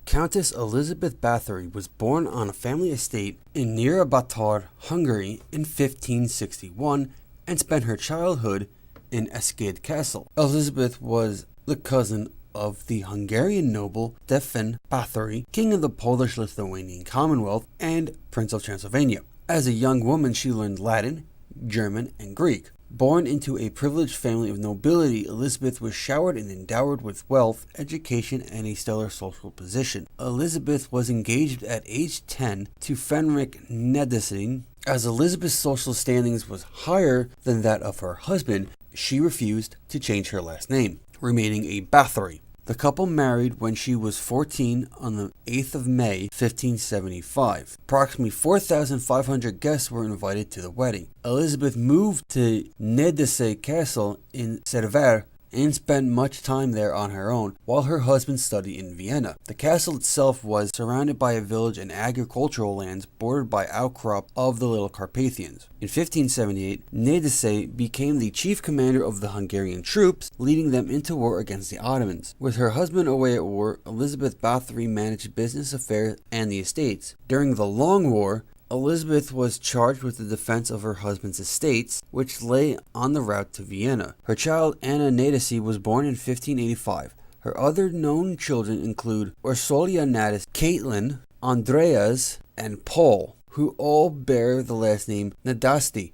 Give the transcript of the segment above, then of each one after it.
Countess Elizabeth Báthory was born on a family estate in near Báthory, Hungary in 1561 and spent her childhood in Eskid Castle. Elizabeth was the cousin of the Hungarian noble Stefan Báthory, king of the Polish-Litiuanian Commonwealth and Prince of Transylvania. As a young woman, she learned Latin, German, and Greek. Born into a privileged family of nobility, Elizabeth was showered and endowed with wealth, education, and a stellar social position. Elizabeth was engaged at age 10 to Fenrik Nedesine. As Elizabeth's social standings was higher than that of her husband, she refused to change her last name, remaining a Báthory. The couple married when she was 14 on the 8th of May, 1575. Approximately 4,500 guests were invited to the wedding. Elizabeth moved to Nedesine Castle in Sever and spent much time there on her own, while her husband studied in Vienna. The castle itself was surrounded by a village and agricultural lands bordered by outcrop of the Little Carpathians. In 1578, Nedesine became the chief commander of the Hungarian troops, leading them into war against the Ottomans. With her husband away at war, Elizabeth Báthory managed business affairs and the estates. During the Long War, Elizabeth was charged with the defense of her husband's estates, which lay on the route to Vienna. Her child Anna Nadesi was born in 1585. Her other known children include Ursulia Nadis, Caitlin, Andreas, and Paul, who all bear the last name Nadasti.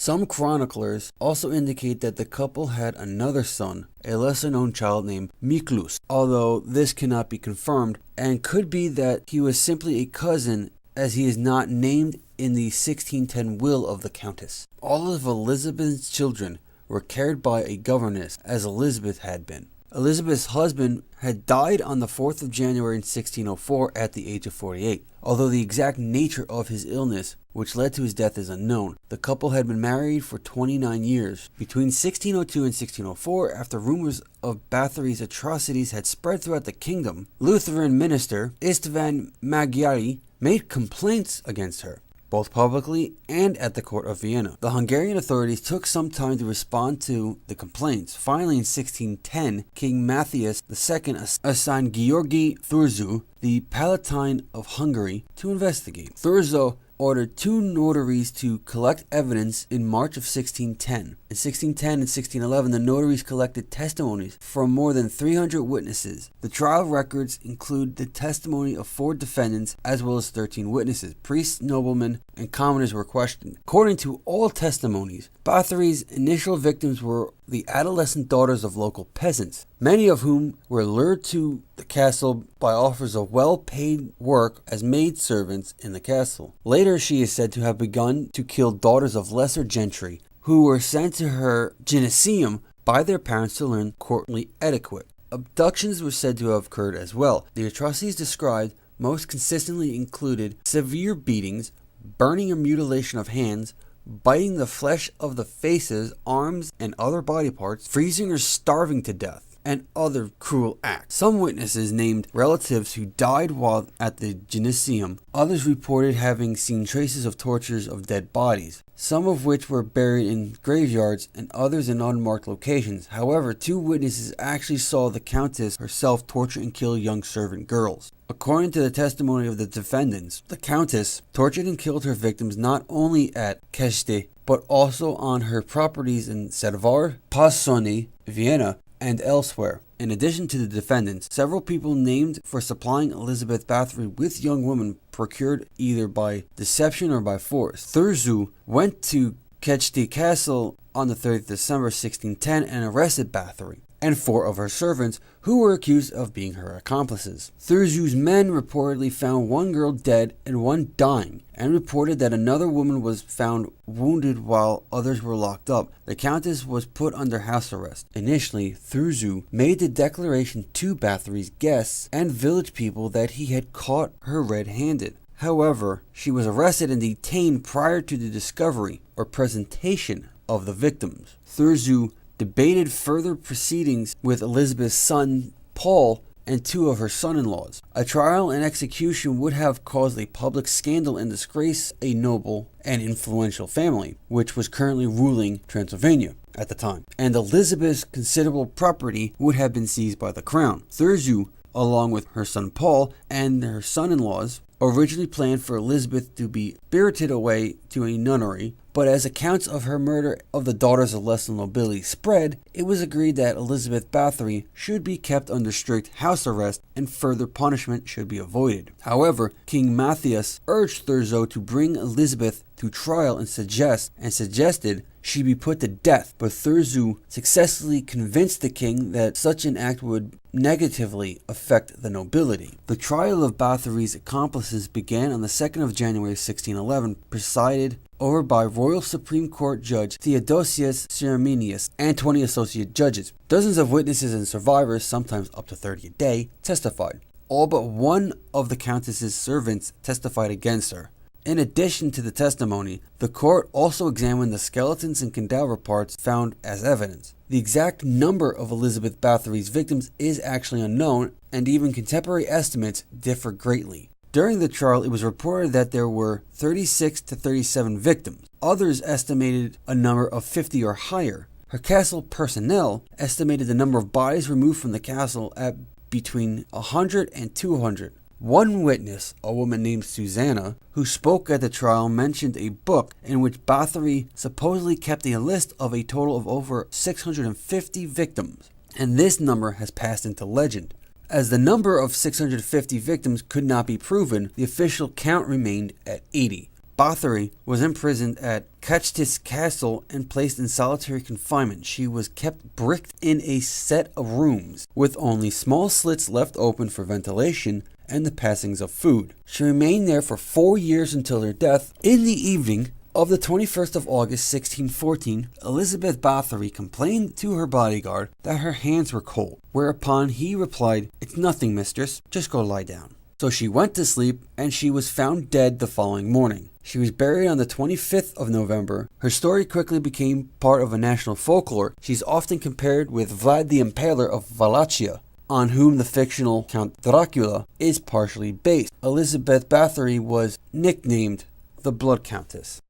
Some chroniclers also indicate that the couple had another son, a lesser-known child named Miklus, although this cannot be confirmed, and could be that he was simply a cousin, as he is not named in the 1610 will of the Countess. All of Elizabeth's children were cared by a governess, as Elizabeth had been. Elizabeth's husband had died on the 4th of January in 1604 at the age of 48. Although the exact nature of his illness, which led to his death, is unknown, the couple had been married for 29 years. Between 1602 and 1604, after rumors of Báthory's atrocities had spread throughout the kingdom, Lutheran minister Istvan Magyari made complaints against her, both publicly and at the court of Vienna. The Hungarian authorities took some time to respond to the complaints. Finally, in 1610, King Matthias II assigned Georgi Thurzu, the Palatine of Hungary, to investigate. Thurzo ordered two notaries to collect evidence in March of 1610. In 1610 and 1611, the notaries collected testimonies from more than 300 witnesses. The trial records include the testimony of 4 defendants as well as 13 witnesses. Priests, noblemen, and commoners were questioned. According to all testimonies, Báthory's initial victims were the adolescent daughters of local peasants, many of whom were lured to the castle by offers of well-paid work as maidservants in the castle. Later, she is said to have begun to kill daughters of lesser gentry, who were sent to her gymnasium by their parents to learn courtly etiquette. Abductions were said to have occurred as well. The atrocities described most consistently included severe beatings, burning or mutilation of hands, biting the flesh of the faces, arms, and other body parts, freezing or starving to death, and other cruel acts. Some witnesses named relatives who died while at the gymnasium. Others reported having seen traces of tortures of dead bodies, some of which were buried in graveyards and others in unmarked locations. However, 2 witnesses actually saw the Countess herself torture and kill young servant girls. According to the testimony of the defendants, the Countess tortured and killed her victims not only at Keste, but also on her properties in Sever, Possoni, Vienna, and elsewhere. In addition to the defendants, several people named for supplying Elizabeth Báthory with young women procured either by deception or by force. Thurzu went to Keste Castle on the 30th of December 1610 and arrested Báthory and 4 of her servants who were accused of being her accomplices. Thurzu's men reportedly found 1 girl dead and 1 dying, and reported that another woman was found wounded while others were locked up. The Countess was put under house arrest. Initially, Thurzu made the declaration to Báthory's guests and village people that he had caught her red-handed. However, she was arrested and detained prior to the discovery or presentation of the victims. Thurzu debated further proceedings with Elizabeth's son, Paul, and 2 of her son-in-laws. A trial and execution would have caused a public scandal and disgrace a noble and influential family, which was currently ruling Transylvania at the time, and Elizabeth's considerable property would have been seized by the crown. Thurzo, along with her son Paul and her son-in-laws, originally planned for Elizabeth to be spirited away to a nunnery, but as accounts of her murder of the daughters of lesser nobility spread, it was agreed that Elizabeth Báthory should be kept under strict house arrest and further punishment should be avoided. However, King Matthias urged Thurzo to bring Elizabeth to trial and suggested she be put to death, but Thurzo successfully convinced the king that such an act would negatively affect the nobility. The trial of Báthory's accomplices began on the 2nd of January 1611, presided over by Royal Supreme Court Judge Theodosius Ceremonius and 20 associate judges. Dozens of witnesses and survivors, sometimes up to 30 a day, testified. All but one of the Countess's servants testified against her. In addition to the testimony, the court also examined the skeletons and cadaver parts found as evidence. The exact number of Elizabeth Báthory's victims is actually unknown, and even contemporary estimates differ greatly. During the trial, it was reported that there were 36 to 37 victims. Others estimated a number of 50 or higher. Her castle personnel estimated the number of bodies removed from the castle at between 100 and 200. One witness, a woman named Susanna, who spoke at the trial, mentioned a book in which Báthory supposedly kept a list of a total of over 650 victims, and this number has passed into legend. As the number of 650 victims could not be proven, the official count remained at 80. Báthory was imprisoned at Countess Castle and placed in solitary confinement. She was kept bricked in a set of rooms, with only small slits left open for ventilation and the passings of food. She remained there for 4 years until her death. In the evening of the 21st of August 1614, Elizabeth Báthory complained to her bodyguard that her hands were cold, whereupon he replied, "It's nothing, mistress, just go lie down." So she went to sleep, and she was found dead the following morning. She was buried on the 25th of November. Her story quickly became part of a national folklore. She's often compared with Vlad the Impaler of Wallachia, on whom the fictional Count Dracula is partially based. Elizabeth Báthory was nicknamed the Blood Countess.